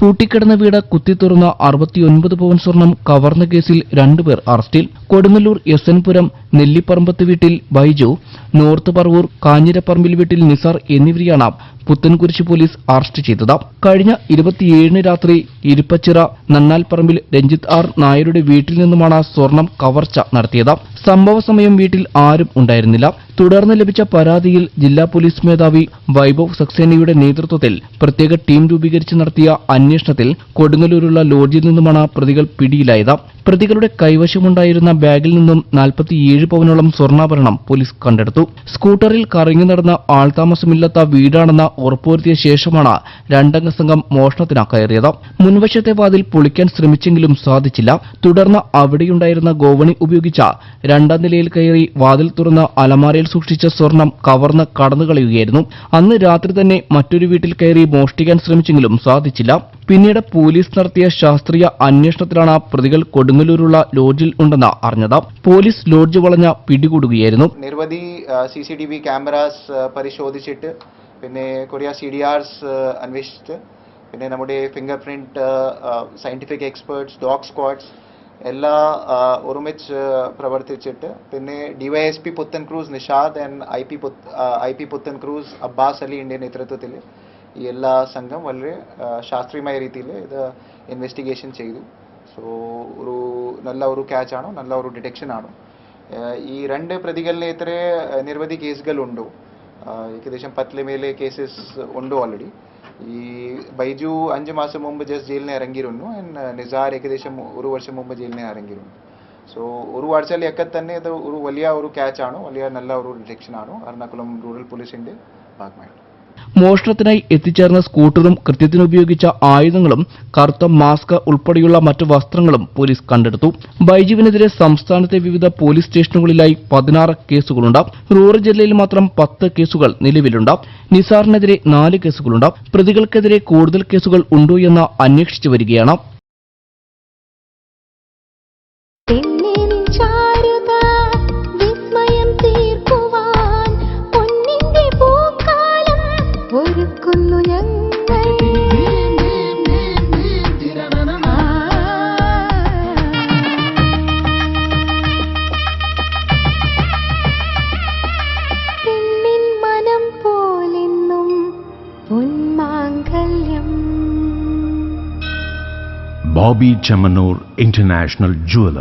പൂട്ടിക്കിടന്ന വീട് കുത്തിത്തുറന്ന 69 പവൻ സ്വർണം കവർന്ന കേസിൽ 2 പേർ അറസ്റ്റിൽ. കൊടുങ്ങല്ലൂർ എസ് എൻ പുരം നെല്ലിപ്പറമ്പത്ത് വീട്ടിൽ ബൈജു, നോർത്ത് പറവൂർ കാഞ്ഞിരപ്പറമ്പിൽ വീട്ടിൽ നിസാർ എന്നിവരെയാണ് പുത്തൻകുരിശ് പോലീസ് അറസ്റ്റ് ചെയ്തത്. കഴിഞ്ഞ 27 രാത്രി ഇരുപ്പച്ചിറ നന്നാൽപ്പറമ്പിൽ രഞ്ജിത്ത് ആർ നായരുടെ വീട്ടിൽ നിന്നുമാണ് സ്വർണം കവർച്ച നടത്തിയത്. സംഭവ സമയം വീട്ടിൽ ആരും ഉണ്ടായിരുന്നില്ല. തുടർന്ന് ലഭിച്ച പരാതിയിൽ ജില്ലാ പോലീസ് മേധാവി വൈഭവ് സക്സേനയുടെ നേതൃത്വത്തിൽ പ്രത്യേക ടീം രൂപീകരിച്ച് നടത്തിയ അന്വേഷണത്തിൽ കൊടുങ്ങല്ലൂരുള്ള ലോഡ്ജിൽ നിന്നുമാണ് പ്രതികൾ പിടിയിലായത്. പ്രതികളുടെ കൈവശമുണ്ടായിരുന്ന ബാഗിൽ നിന്നും 47 പവനോളം സ്വർണ്ണാഭരണം പോലീസ് കണ്ടെടുത്തു. സ്കൂട്ടറിൽ കറങ്ങി നടന്ന ആൾതാമസമില്ലാത്ത വീടാണെന്ന് ഉറപ്പുവരുത്തിയ ശേഷമാണ് 2 അംഗ സംഘം മോഷണത്തിന് കയറിയത്. മുൻവശത്തെ വാതിൽ പൊളിക്കാൻ ശ്രമിച്ചെങ്കിലും സാധിച്ചില്ല. തുടർന്ന് അവിടെയുണ്ടായിരുന്ന ഗോവണി ഉപയോഗിച്ച 2ാം നിലയിൽ കയറി വാതിൽ തുറന്ന് അലമാരയിൽ സൂക്ഷിച്ച സ്വർണം കവർന്ന് കടന്നുകളയുകയായിരുന്നു. അന്ന് രാത്രി തന്നെ മറ്റൊരു വീട്ടിൽ കയറി മോഷ്ടിക്കാൻ ശ്രമിച്ചെങ്കിലും സാധിച്ചില്ല. പിന്നീട് പോലീസ് നടത്തിയ ശാസ്ത്രീയ അന്വേഷണത്തിലാണ് പ്രതികൾ കൊടുങ്ങല്ലൂരുള്ള ലോഡ്ജിൽ ഉണ്ടെന്ന് അറിഞ്ഞത്. പോലീസ് ലോഡ്ജ് വളഞ്ഞ പിടികൂടുകയായിരുന്നു. നിരവധി CCTV ക്യാമറാസ് പരിശോധിച്ചിട്ട് പിന്നെ കൊറിയ CDRs അന്വേഷിച്ചിട്ട് പിന്നെ നമ്മുടെ finger print scientific experts dog squads എല്ലാ ഒരുമിച്ച് പ്രവർത്തിച്ചിട്ട് പിന്നെ DYSP Puthencruz Nishad and IP Puthencruz Abbas അലിയുടെ നേതൃത്വത്തിൽ ഈ എല്ലാ സംഘം വളരെ ശാസ്ത്രീയമായ രീതിയിൽ ഇത് ഇൻവെസ്റ്റിഗേഷൻ ചെയ്തു. സോ നല്ല ഒരു ക്യാച്ച് ആണോ, നല്ല ഒരു ഡിറ്റക്ഷൻ ആണോ. ഈ 2 പ്രതികളിലെ ഇത്ര നിരവധി കേസുകളുണ്ടോ, ഏകദേശം 10 മേലെ കേസസ് ഉണ്ടോ ഓൾറെഡി. ഈ ബൈജു 5 മാസം മുമ്പ് ജസ്റ്റ് ജയിലിൽ നിന്ന് ഇറങ്ങിയിരുന്നു. നിസാർ ഏകദേശം 1 വർഷം മുമ്പ് ജയിലിൽ നിന്ന് ഇറങ്ങിയിരുന്നു. സോ ഒരു ആഴ്ചയിലൊക്കെ തന്നെ ഇത് ഒരു വലിയ ഒരു ക്യാച്ച് ആണോ, വലിയ നല്ല ഒരു ഡിറ്റക്ഷൻ ആണോ എറണാകുളം റൂറൽ പോലീസിന്റെ ഭാഗമായിട്ട്. മോഷണത്തിനായി എത്തിച്ചേർന്ന സ്കൂട്ടറും കൃത്യത്തിനുപയോഗിച്ച ആയുധങ്ങളും കറുത്ത മാസ്ക് ഉൾപ്പെടെയുള്ള മറ്റ് വസ്ത്രങ്ങളും പോലീസ് കണ്ടെടുത്തു. ബൈജുവിനെതിരെ സംസ്ഥാനത്തെ വിവിധ പോലീസ് സ്റ്റേഷനുകളിലായി 16 കേസുകളുണ്ട്. റൂറൽ ജില്ലയിൽ മാത്രം 10 കേസുകൾ നിലവിലുണ്ട്. നിസാറിനെതിരെ 4 കേസുകളുണ്ട്. പ്രതികൾക്കെതിരെ കൂടുതൽ കേസുകൾ ഉണ്ടോ എന്ന് അന്വേഷിച്ചു വരികയാണ്. Bobby Chamanur International Jeweler.